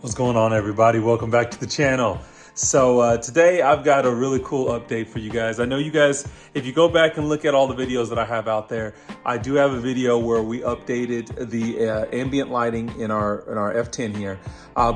What's going on, everybody? Welcome back to the channel. So today I've got a really cool update for you guys. I know you guys, if you go back and look at all the videos that I have out there, I do have a video where we updated the ambient lighting in our F10 here.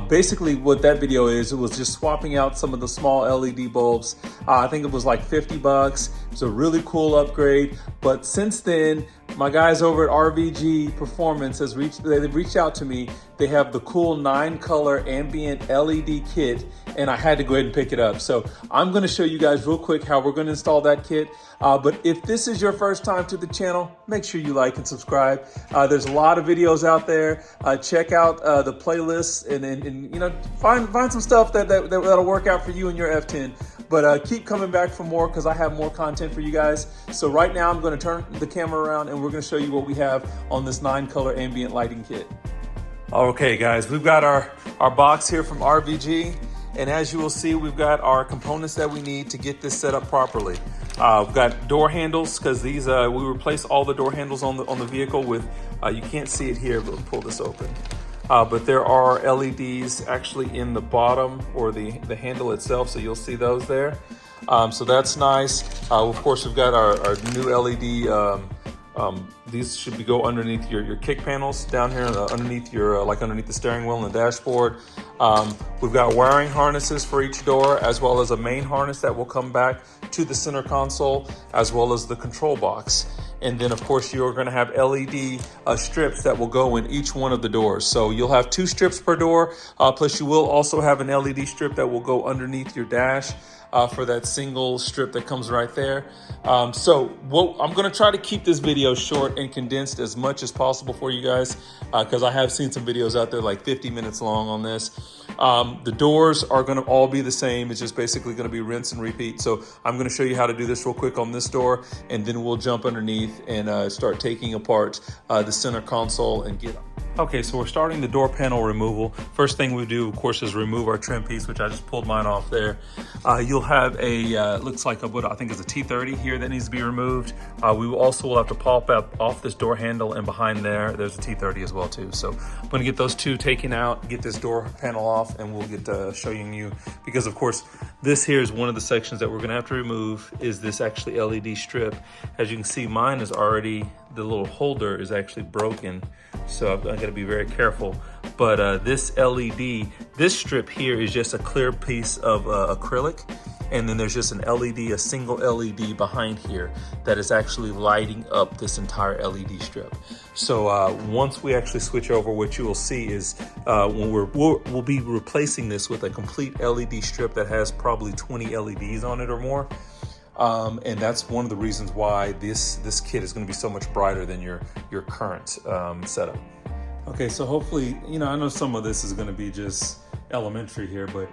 Basically what that video is, it was just swapping out some of the small LED bulbs. I think it was like 50 bucks. It's a really cool upgrade. But since then, my guys over at RVG Performance they've reached out to me. They have the cool 9-color ambient LED kit, and I had to go ahead and pick it up. So I'm gonna show you guys real quick how we're gonna install that kit. But if this is your first time to the channel, make sure you like and subscribe. There's a lot of videos out there. Check out the playlists and you know, find some stuff that'll work out for you and your F10. But keep coming back for more because I have more content for you guys. So right now I'm going to turn the camera around and we're going to show you what we have on this 9-color ambient lighting kit. Okay guys, we've got our box here from RVG. And as you will see, we've got our components that we need to get this set up properly. We've got door handles because these, we replaced all the door handles on the vehicle with, you can't see it here, but we'll pull this open. But there are LEDs actually in the bottom or the handle itself, so you'll see those there. So that's nice. Of course, we've got our new LED. These should go underneath your kick panels down here, underneath your underneath the steering wheel and the dashboard. We've got wiring harnesses for each door, as well as a main harness that will come back to the center console, as well as the control box. And then, of course, you're going to have LED strips that will go in each one of the doors. So you'll have 2 strips per door, plus you will also have an LED strip that will go underneath your dash for that single strip that comes right there. So I'm going to try to keep this video short and condensed as much as possible for you guys, because I have seen some videos out there like 50 minutes long on this. The doors are going to all be the same. It's just basically going to be rinse and repeat. So I'm going to show you how to do this real quick on this door, and then we'll jump underneath and start taking apart the center console and get. Okay, so we're starting the door panel removal. First thing we do, of course, is remove our trim piece, which I just pulled mine off there. You'll have a, looks like what I think is a T30 here that needs to be removed. We also will have to pop up off this door handle, and behind there's a T30 as well too. So I'm gonna get those 2 taken out, get this door panel off, and we'll get showing you, because of course, this here is one of the sections that we're gonna have to remove, is this actually LED strip. As you can see, mine is already, the little holder is actually broken. So I've got to be very careful. But this LED, this strip here is just a clear piece of acrylic. And then there's just an LED, a single LED behind here that is actually lighting up this entire LED strip. So once we actually switch over, what you will see is when we'll be replacing this with a complete LED strip that has probably 20 LEDs on it or more. And that's one of the reasons why this kit is going to be so much brighter than your current setup. Okay, so hopefully, you know, I know some of this is going to be just elementary here, but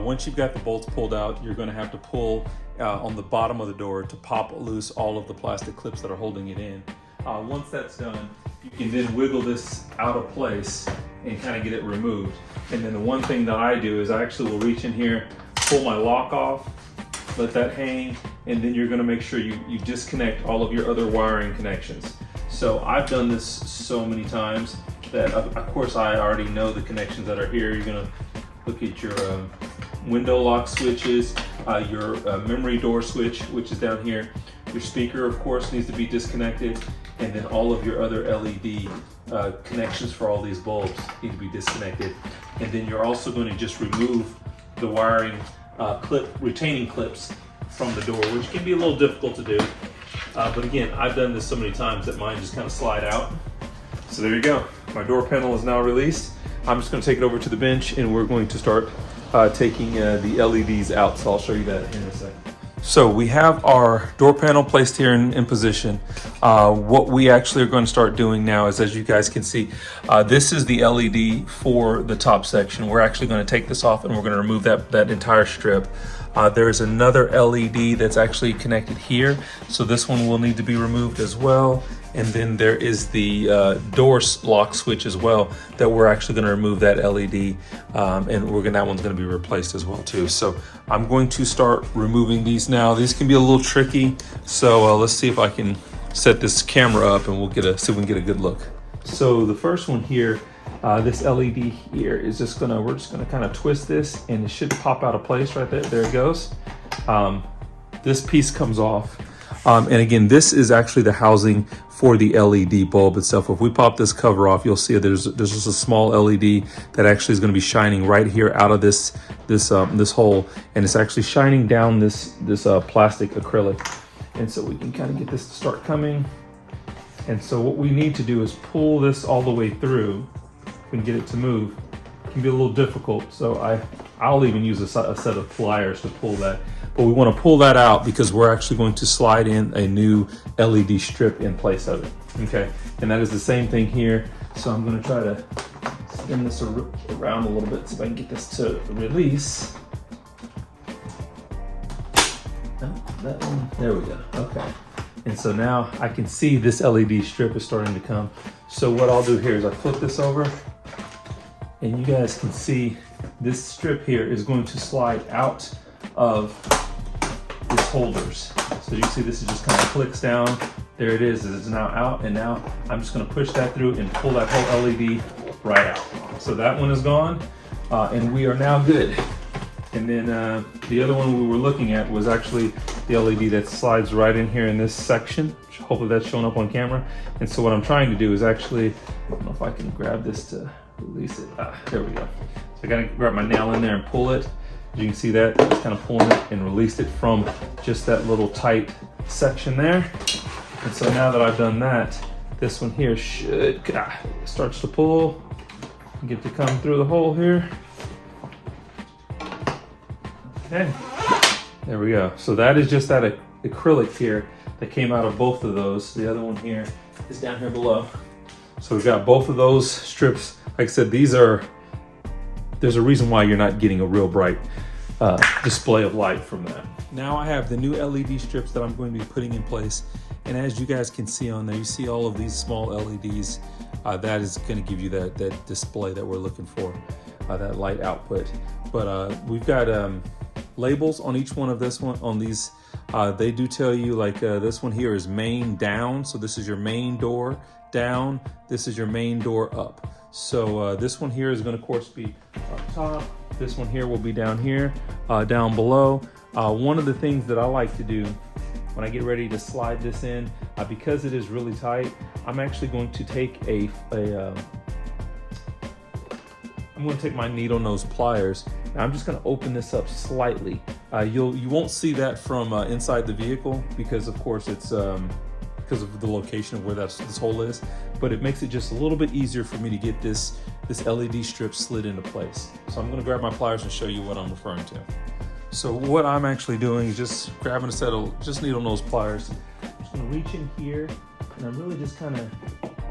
once you've got the bolts pulled out, you're going to have to pull on the bottom of the door to pop loose all of the plastic clips that are holding it in. Once that's done, you can then wiggle this out of place and kind of get it removed. And then the one thing that I do is I actually will reach in here, pull my lock off, let that hang, and then you're gonna make sure you disconnect all of your other wiring connections. So I've done this so many times that of course I already know the connections that are here. You're gonna look at your window lock switches, your memory door switch, which is down here. Your speaker, of course, needs to be disconnected, and then all of your other LED connections for all these bulbs need to be disconnected. And then you're also going to just remove the wiring retaining clips from the door, which can be a little difficult to do. But again, I've done this so many times that mine just kind of slide out. So there you go. My door panel is now released. I'm just going to take it over to the bench, and we're going to start taking the LEDs out. So I'll show you that in a second. So we have our door panel placed here in position. What we actually are going to start doing now is, as you guys can see, this is the LED for the top section. We're actually going to take this off and we're going to remove that entire strip. There's another LED that's actually connected here. So this one will need to be removed as well. And then there is the door lock switch as well that we're actually going to remove that LED, and that one's going to be replaced as well too. So I'm going to start removing these now. These can be a little tricky, so let's see if I can set this camera up and we'll see if we can get a good look. So the first one here This LED here is just we're just gonna kind of twist this and it should pop out of place right there. There it goes. This piece comes off. And again, this is actually the housing for the LED bulb itself. If we pop this cover off, you'll see there's just a small LED that actually is going to be shining right here out of this hole, and it's actually shining down this plastic acrylic. And so we can kind of get this to start coming. And so what we need to do is pull this all the way through. If we can get it to move, it can be a little difficult. So I'll even use a set of pliers to pull that. But we want to pull that out because we're actually going to slide in a new LED strip in place of it. Okay, and that is the same thing here. So I'm going to try to spin this around a little bit so if I can get this to release. Oh, that one, there we go. Okay, and so now I can see this LED strip is starting to come. So what I'll do here is I flip this over, and you guys can see this strip here is going to slide out of this holders. So you see this is just kind of clicks down. There it is, it's now out, and now I'm just gonna push that through and pull that whole LED right out. So that one is gone, and we are now good. And then the other one we were looking at was actually the LED that slides right in here in this section. Hopefully that's showing up on camera. And so what I'm trying to do is actually, I don't know if I can grab this to release it. There we go. So I gotta grab my nail in there and pull it. You can see that it's kind of pulling it and released it from just that little tight section there. And so now that I've done that, this one here should starts to pull and get to come through the hole here. Okay, there we go. So that is just that acrylic here that came out of both of those. The other one here is down here below. So we've got both of those strips. Like I said, there's a reason why you're not getting a real bright display of light from that. Now I have the new LED strips that I'm going to be putting in place. And as you guys can see on there, you see all of these small LEDs. That is going to give you that display that we're looking for, that light output. But we've got labels on each one of on these. They do tell you, like this one here is main down. So this is your main door down. This is your main door up. So this one here is going to, of course, be up top. This one here will be down here, down below. One of the things that I like to do when I get ready to slide this in, because it is really tight, I'm actually going to take I'm going to take my needle nose pliers, and I'm just going to open this up slightly. You won't see that from inside the vehicle because, of course, it's because of the location of where this hole is, but it makes it just a little bit easier for me to get this LED strip slid into place. So I'm going to grab my pliers and show you what I'm referring to. So what I'm actually doing is just grabbing a set of just needle nose pliers. I'm just going to reach in here, and I'm really just kind of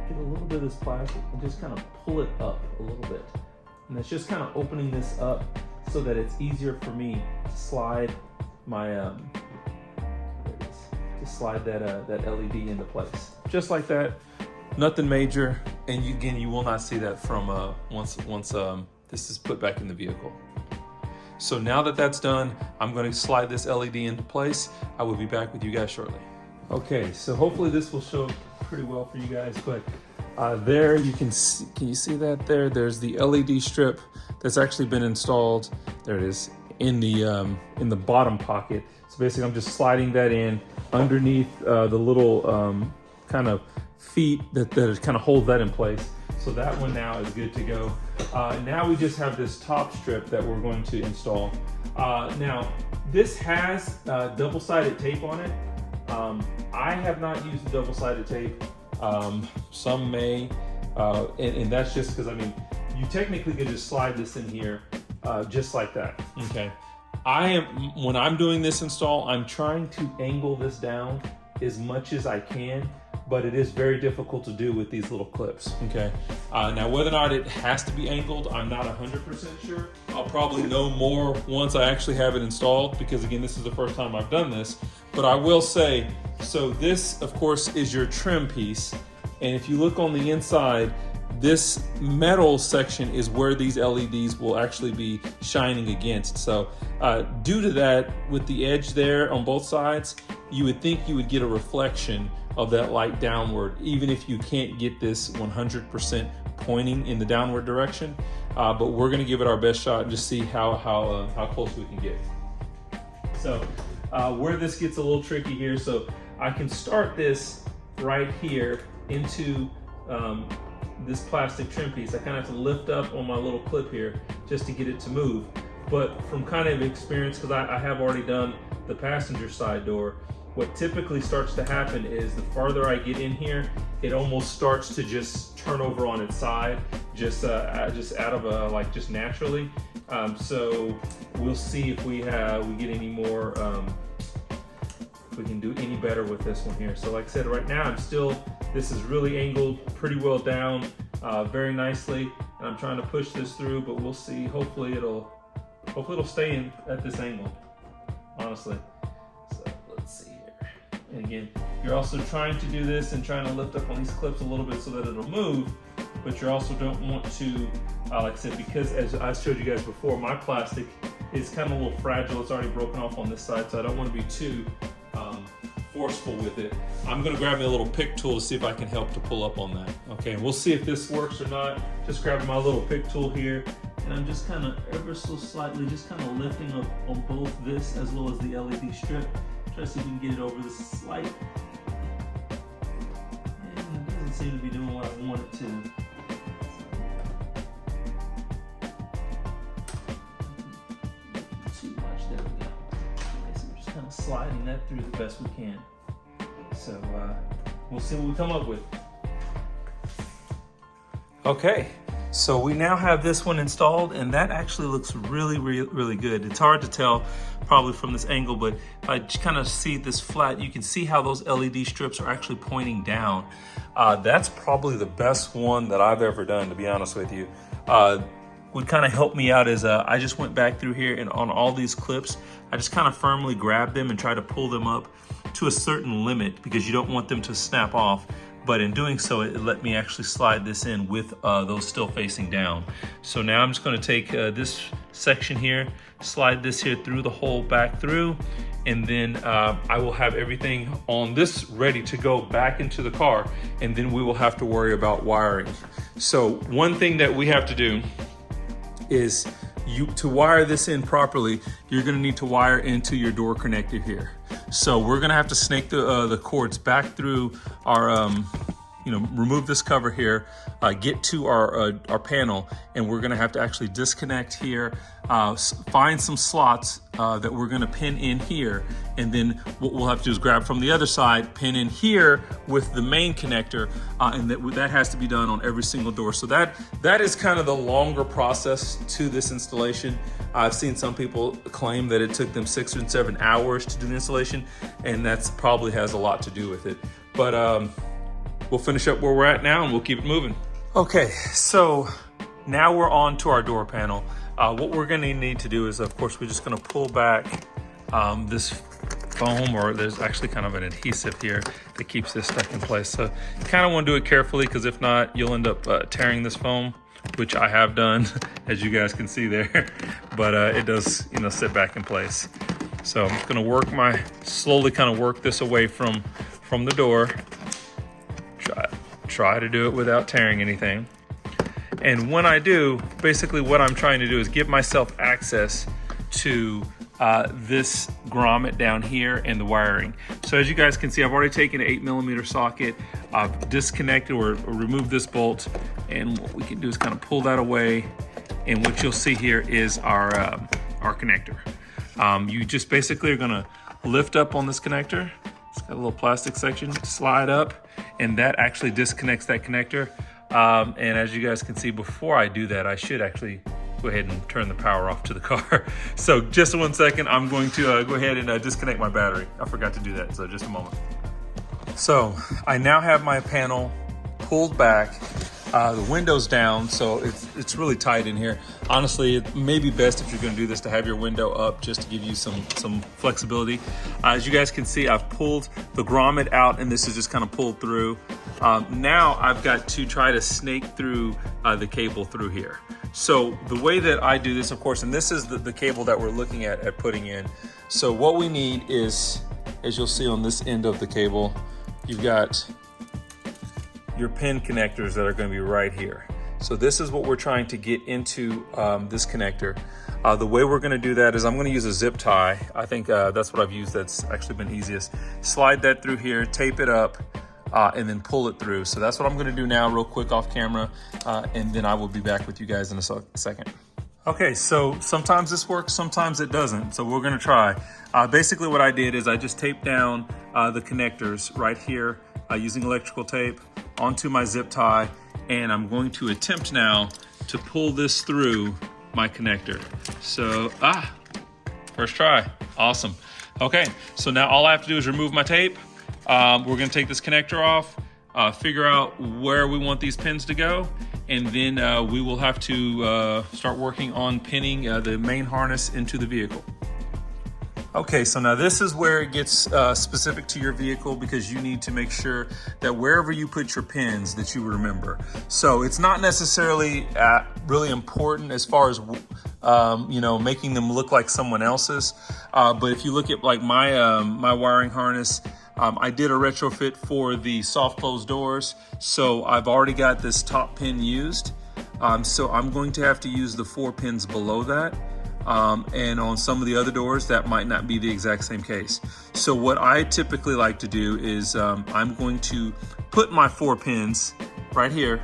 get a little bit of this plastic and just kind of pull it up a little bit. And that's just kind of opening this up so that it's easier for me to slide my slide that LED into place. Just like that, nothing major, and again, you will not see that from once this is put back in the vehicle. So now that that's done, I'm going to slide this LED into place. I will be back with you guys shortly. Okay, so hopefully this will show pretty well for you guys, but there you can you see that there? There's the LED strip that's actually been installed. There it is in the bottom pocket. So basically I'm just sliding that in underneath the little kind of feet that kind of hold that in place. So that one now is good to go. Now we just have this top strip that we're going to install. Now this has double-sided tape on it. I have not used the double-sided tape. Some may, and that's just because, I mean, you technically could just slide this in here just like that. Okay. When I'm doing this install, I'm trying to angle this down as much as I can, but it is very difficult to do with these little clips. Okay. Now whether or not it has to be angled, I'm not 100% sure. I'll probably know more once I actually have it installed, because again, this is the first time I've done this. But I will say, so this of course is your trim piece. And if you look on the inside, this metal section is where these LEDs will actually be shining against. So due to that, with the edge there on both sides, you would think you would get a reflection of that light downward, even if you can't get this 100% pointing in the downward direction. But we're gonna give it our best shot and just see how close we can get. So where this gets a little tricky here, so I can start this right here into this plastic trim piece. I kind of have to lift up on my little clip here just to get it to move. But from kind of experience, because I have already done the passenger side door, what typically starts to happen is the farther I get in here, it almost starts to just turn over on its side, just out of like just naturally. So we'll see if we get any more, if we can do any better with this one here. So like I said, right now this is really angled pretty well down, very nicely, and I'm trying to push this through, but we'll see. Hopefully it'll stay in at this angle, honestly. So let's see here. And again, you're also trying to do this and trying to lift up on these clips a little bit so that it'll move, but you also don't want to, like I said, because as I showed you guys before, my plastic is kind of a little fragile. It's already broken off on this side, so I don't want to be too forceful with it. I'm gonna grab me a little pick tool to see if I can help to pull up on that. Okay, and we'll see if this works or not. Just grabbing my little pick tool here, and I'm just kind of ever so slightly just kind of lifting up on both this as well as the LED strip. Try to see if we can get it over the slight. And it doesn't seem to be doing what I want it to. Too much, there we go. Okay, so we're just kind of sliding that through the best we can. So we'll see what we come up with. Okay, so we now have this one installed, and that actually looks really, really, really good. It's hard to tell probably from this angle, but if I kind of see this flat, you can see how those LED strips are actually pointing down. That's probably the best one that I've ever done, to be honest with you. What kind of helped me out is I just went back through here, and on all these clips, I just kind of firmly grabbed them and try to pull them up to a certain limit, because you don't want them to snap off. But in doing so, it let me actually slide this in with those still facing down. So now I'm just gonna take this section here, slide this here through the hole back through, and then I will have everything on this ready to go back into the car, and then we will have to worry about wiring. So one thing that we have to do is to wire this in properly, you're gonna need to wire into your door connector here. So we're gonna have to snake the cords back through our, remove this cover here, get to our panel, and we're gonna have to actually disconnect here, find some slots that we're gonna pin in here, and then what we'll have to do is grab from the other side, pin in here with the main connector, and that has to be done on every single door. So that is kind of the longer process to this installation. I've seen some people claim that it took them 6 or 7 hours to do the installation, and that's probably has a lot to do with it. But we'll finish up where we're at now, and we'll keep it moving. Okay, so now we're on to our door panel. What we're gonna need to do is, of course, we're just gonna pull back this foam, or there's actually kind of an adhesive here that keeps this stuck in place. So you kind of want to do it carefully, because if not, you'll end up tearing this foam, which I have done, as you guys can see there. But it does, sit back in place. So I'm just gonna slowly kind of work this away from the door. Try to do it without tearing anything. And when I do, basically what I'm trying to do is give myself access to this grommet down here and the wiring. So as you guys can see, I've already taken an 8mm socket, I've disconnected or removed this bolt, and what we can do is kind of pull that away, and what you'll see here is our connector. You just basically are gonna lift up on this connector. It's got a little plastic section, slide up, and that actually disconnects that connector. And as you guys can see, before I do that, I should actually go ahead and turn the power off to the car. So just 1 second, I'm going to go ahead and disconnect my battery. I forgot to do that, so just a moment. So I now have my panel pulled back, the window's down, so it's really tight in here. Honestly, it may be best if you're gonna do this to have your window up, just to give you some flexibility. As you guys can see, I've pulled the grommet out, and this is just kind of pulled through. Now I've got to try to snake through the cable through here. So the way that I do this, of course, and this is the cable that we're looking at putting in. So what we need is, as you'll see on this end of the cable, you've got your pin connectors that are going to be right here. So this is what we're trying to get into this connector. The way we're gonna do that is I'm gonna use a zip tie. I think that's what I've used that's actually been easiest. Slide that through here, tape it up, and then pull it through. So that's what I'm gonna do now real quick off camera, and then I will be back with you guys in a second. Okay, so sometimes this works, sometimes it doesn't. So we're gonna try. Basically what I did is I just taped down the connectors right here using electrical tape onto my zip tie, and I'm going to attempt now to pull this through my connector. So, first try, awesome. Okay, so now all I have to do is remove my tape. We're gonna take this connector off, figure out where we want these pins to go, and then we will have to start working on pinning the main harness into the vehicle. Okay, so now this is where it gets specific to your vehicle, because you need to make sure that wherever you put your pins that you remember. So it's not necessarily really important as far as you know, making them look like someone else's. But if you look at like my my wiring harness, I did a retrofit for the soft closed doors. So I've already got this top pin used. So I'm going to have to use the 4 pins below that. And on some of the other doors, that might not be the exact same case. So what I typically like to do is I'm going to put my 4 pins right here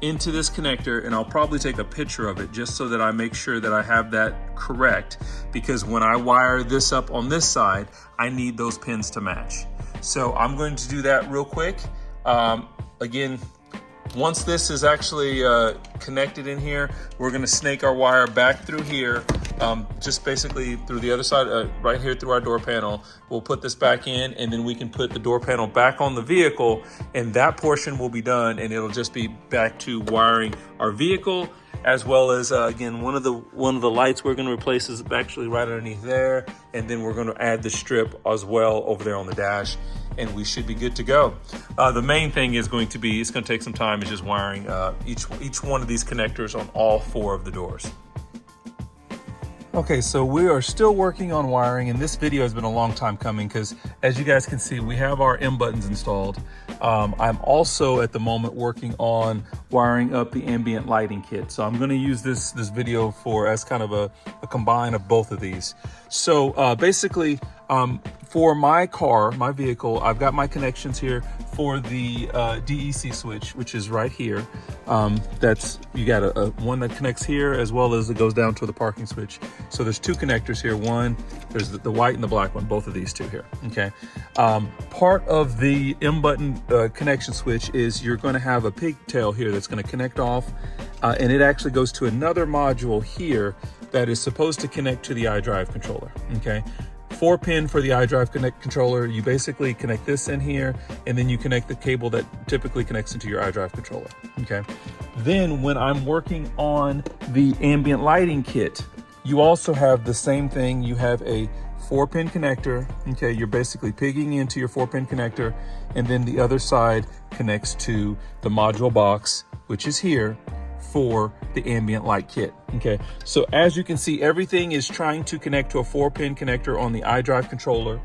into this connector, and I'll probably take a picture of it just so that I make sure that I have that correct, because when I wire this up on this side, I need those pins to match. So I'm going to do that real quick. Again, once this is actually connected in here, we're gonna snake our wire back through here, just basically through the other side, right here through our door panel. We'll put this back in, and then we can put the door panel back on the vehicle, and that portion will be done, and it'll just be back to wiring our vehicle, as well as, again, one of the lights we're gonna replace is actually right underneath there, and then we're gonna add the strip as well over there on the dash, and we should be good to go. The main thing is going to be, it's gonna take some time, is just wiring each one of these connectors on all 4 of the doors. Okay, so we are still working on wiring, and this video has been a long time coming because, as you guys can see, we have our M buttons installed. I'm also at the moment working on wiring up the ambient lighting kit. So I'm gonna use this video as kind of a combine of both of these. So basically, for my vehicle, I've got my connections here for the DEC switch, which is right here. You got a one that connects here, as well as it goes down to the parking switch. So there's 2 connectors here. One, there's the white and the black one, both of these 2 here, okay? Part of the M button connection switch is you're gonna have a pigtail here that's gonna connect off, and it actually goes to another module here that is supposed to connect to the iDrive controller, okay? 4 pin for the iDrive controller. You basically connect this in here, and then you connect the cable that typically connects into your iDrive controller, okay? Then when I'm working on the ambient lighting kit, you also have the same thing. You have a 4-pin connector, okay? You're basically pigging into your 4-pin connector, and then the other side connects to the module box, which is here, for the ambient light kit, okay? So as you can see, everything is trying to connect to a 4-pin connector on the iDrive controller,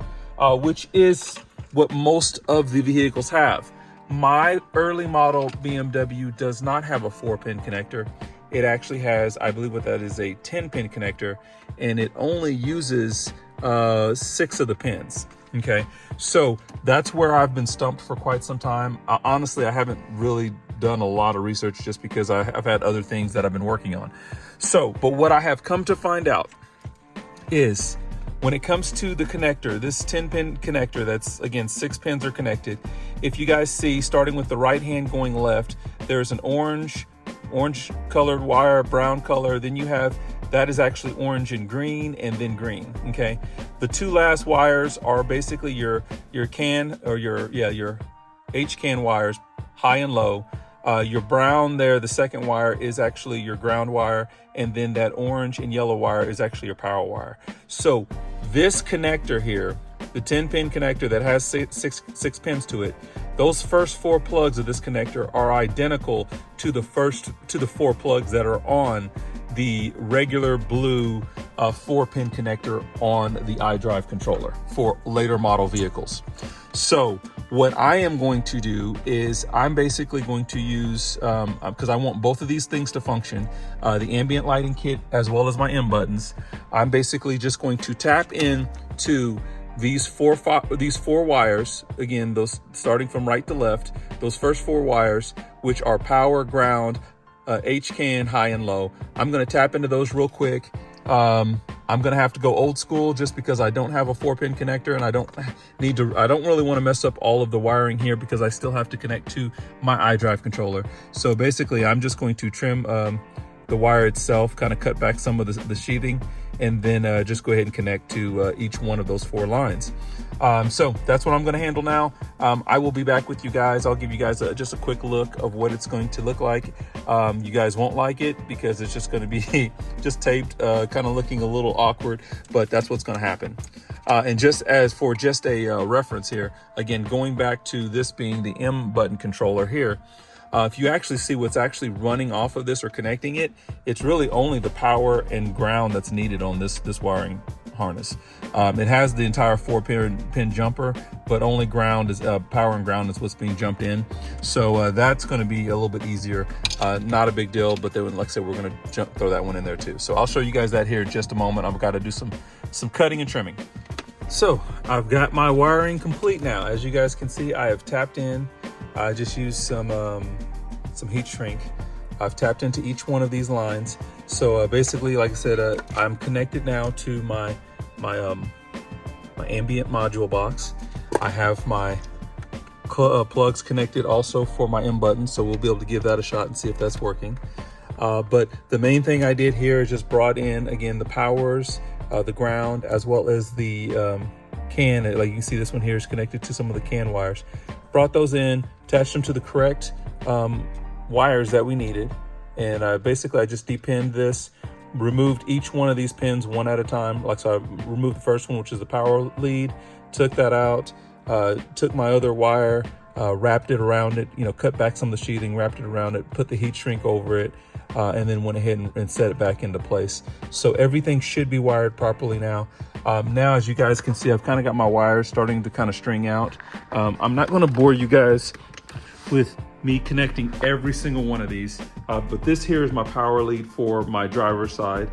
which is what most of the vehicles have. My early model BMW does not have a 4-pin connector. It actually has, I believe what that is, a 10-pin connector, and it only uses 6 of the pins, okay? So that's where I've been stumped for quite some time. Honestly, I haven't really done a lot of research just because I've had other things that I've been working on. So, but what I have come to find out is when it comes to the connector, this 10-pin connector, that's, again, 6 pins are connected. If you guys see, starting with the right hand going left, there's an orange colored wire, brown color, then you have, that is actually orange and green, and then green, okay? The 2 last wires are basically your CAN, or your H-CAN wires, high and low. Your brown there, the second wire, is actually your ground wire, and then that orange and yellow wire is actually your power wire. So this connector here, the 10-pin connector that has six pins to it, those first 4 plugs of this connector are identical to the 4 plugs that are on the regular blue 4-pin connector on the iDrive controller for later model vehicles. So what I am going to do is I'm basically going to use, because I want both of these things to function, the ambient lighting kit as well as my M buttons. I'm basically just going to tap in to these four wires, again, those starting from right to left, those first 4 wires, which are power, ground, HCAN, high and low. I'm gonna tap into those real quick. I'm gonna have to go old school just because I don't have a 4-pin connector, and I don't really wanna mess up all of the wiring here because I still have to connect to my iDrive controller. So basically I'm just going to trim the wire itself, kind of cut back some of the sheathing, and then just go ahead and connect to each one of those 4 lines. So that's what I'm gonna handle now. I will be back with you guys. I'll give you guys just a quick look of what it's going to look like. You guys won't like it because it's just gonna be just taped, kind of looking a little awkward, but that's what's gonna happen. And just as for just a reference here, again, going back to this being the M button controller here, if you actually see what's actually running off of this or connecting it, it's really only the power and ground that's needed on this wiring harness. It has the entire 4-pin jumper, but only ground is power and ground is what's being jumped in. So that's going to be a little bit easier. Not a big deal, but then, like I said, we're going to throw that one in there too. So I'll show you guys that here in just a moment. I've got to do some cutting and trimming. So I've got my wiring complete now. As you guys can see, I have tapped in. I just used some heat shrink. I've tapped into each one of these lines. So basically, like I said, I'm connected now to my ambient module box. I have my plugs connected also for my M button, so we'll be able to give that a shot and see if that's working. But the main thing I did here is just brought in, again, the powers, the ground, as well as the CAN. Like you can see, this one here is connected to some of the CAN wires. Brought those in, attached them to the correct wires that we needed, and basically I just depinned this, removed each one of these pins one at a time. Like, so I removed the first one, which is the power lead, took that out, took my other wire, wrapped it around it, cut back some of the sheathing, wrapped it around it, put the heat shrink over it, and then went ahead and set it back into place. So everything should be wired properly now. Now, as you guys can see, I've kind of got my wires starting to kind of string out. I'm not going to bore you guys with me connecting every single one of these, but this here is my power lead for my driver's side.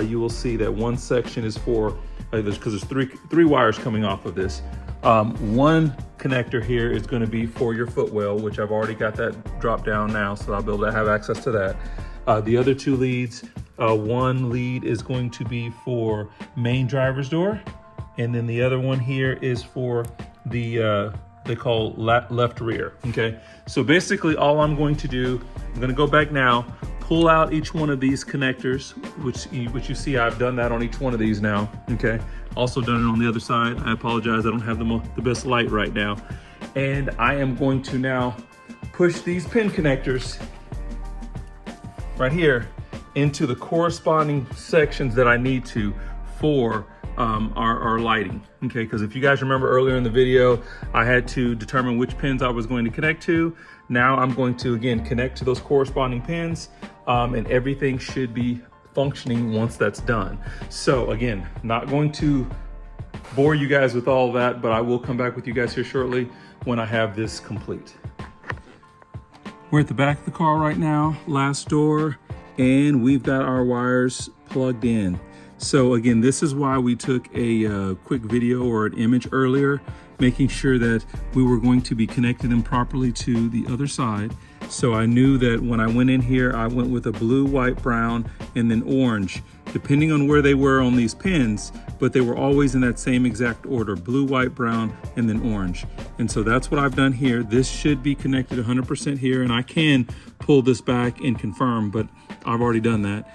You will see that one section is for, because there's three wires coming off of this. One connector here is going to be for your footwell, which I've already got that drop down now, so I'll be able to have access to that. The other 2 leads, one lead is going to be for main driver's door, and then the other one here is for the they call left rear. Okay, so basically all I'm going to do, I'm going to go back now, pull out each one of these connectors, which you see I've done that on each one of these now. Okay, also done it on the other side. I apologize, I don't have the best light right now. And I am going to now push these pin connectors right here into the corresponding sections that I need to for our lighting. Okay, because if you guys remember earlier in the video, I had to determine which pins I was going to connect to. Now I'm going to, again, connect to those corresponding pins, and everything should be functioning once that's done. So again, not going to bore you guys with all that, but I will come back with you guys here shortly when I have this complete. We're at the back of the car right now, last door, and we've got our wires plugged in. So again, this is why we took a quick video or an image earlier, making sure that we were going to be connecting them properly to the other side. So I knew that when I went in here, I went with a blue, white, brown, and then orange, depending on where they were on these pins, but they were always in that same exact order: blue, white, brown, and then orange. And so that's what I've done here. This should be connected 100% here, and I can pull this back and confirm, but I've already done that.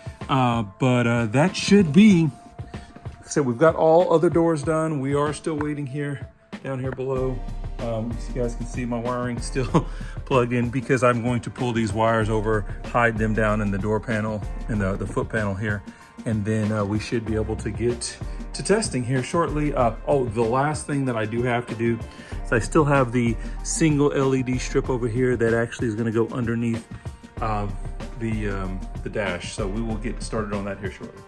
That should be, like I said, we've got all other doors done. We are still waiting here, down here below. So you guys can see my wiring still plugged in, because I'm going to pull these wires over, hide them down in the door panel, in the foot panel here. And then we should be able to get to testing here shortly. Oh, the last thing that I do have to do is I still have the single LED strip over here that actually is gonna go underneath the dash. So we will get started on that here shortly.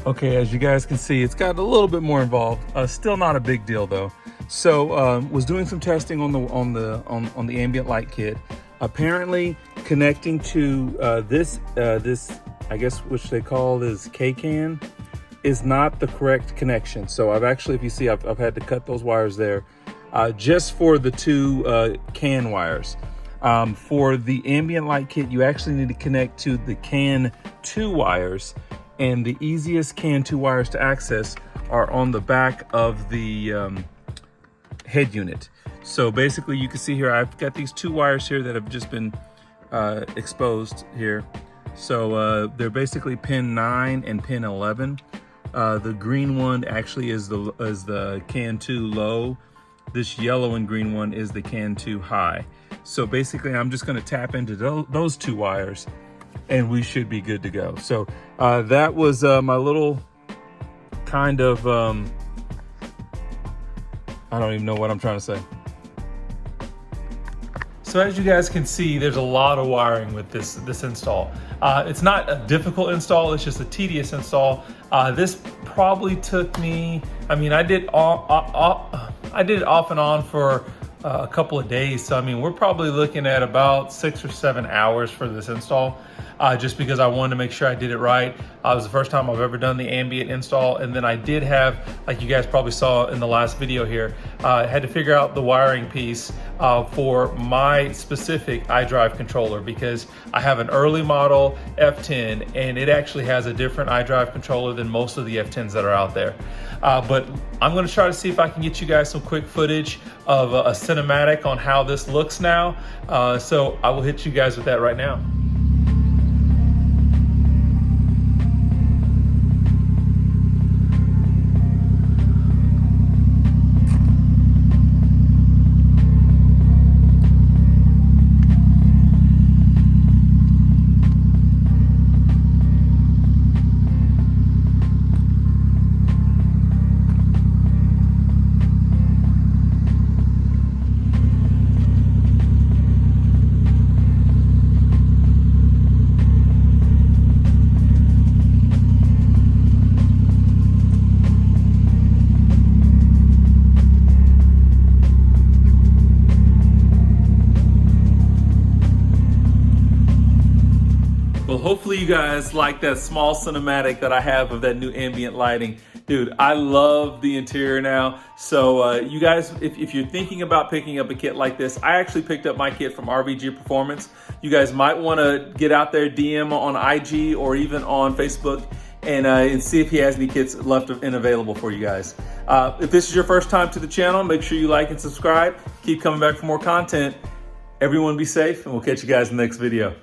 Okay, as you guys can see, it's got a little bit more involved. Still not a big deal though. So was doing some testing on the ambient light kit. Apparently connecting to this I guess which they call is K-can is not the correct connection. So I've actually, if you see, I've had to cut those wires there just for the two CAN wires. For the ambient light kit, you actually need to connect to the CAN 2 wires, and the easiest CAN 2 wires to access are on the back of the head unit. So basically you can see here, I've got these two wires here that have just been exposed here. So they're basically pin 9 and pin 11. The green one actually is the CAN 2 low. This yellow and green one is the CAN 2 high. So basically I'm just gonna tap into those two wires and we should be good to go. So that was my little kind of, I don't even know what I'm trying to say. So as you guys can see, there's a lot of wiring with this install. It's not a difficult install, it's just a tedious install. This probably took me, I mean, I did it off and on for a couple of days. So I mean, we're probably looking at about 6 or 7 hours for this install. Just because I wanted to make sure I did it right. It was the first time I've ever done the ambient install. And then I did have, like you guys probably saw in the last video here, I had to figure out the wiring piece for my specific iDrive controller, because I have an early model F10 and it actually has a different iDrive controller than most of the F10s that are out there. But I'm gonna try to see if I can get you guys some quick footage of a cinematic on how this looks now. So I will hit you guys with that right now. Well, hopefully you guys like that small cinematic that I have of that new ambient lighting. Dude, I love the interior now. So you guys, if you're thinking about picking up a kit like this, I actually picked up my kit from RVG Performance. You guys might wanna get out there, DM on IG or even on Facebook and see if he has any kits left and available for you guys. If this is your first time to the channel, make sure you like and subscribe. Keep coming back for more content. Everyone be safe, and we'll catch you guys in the next video.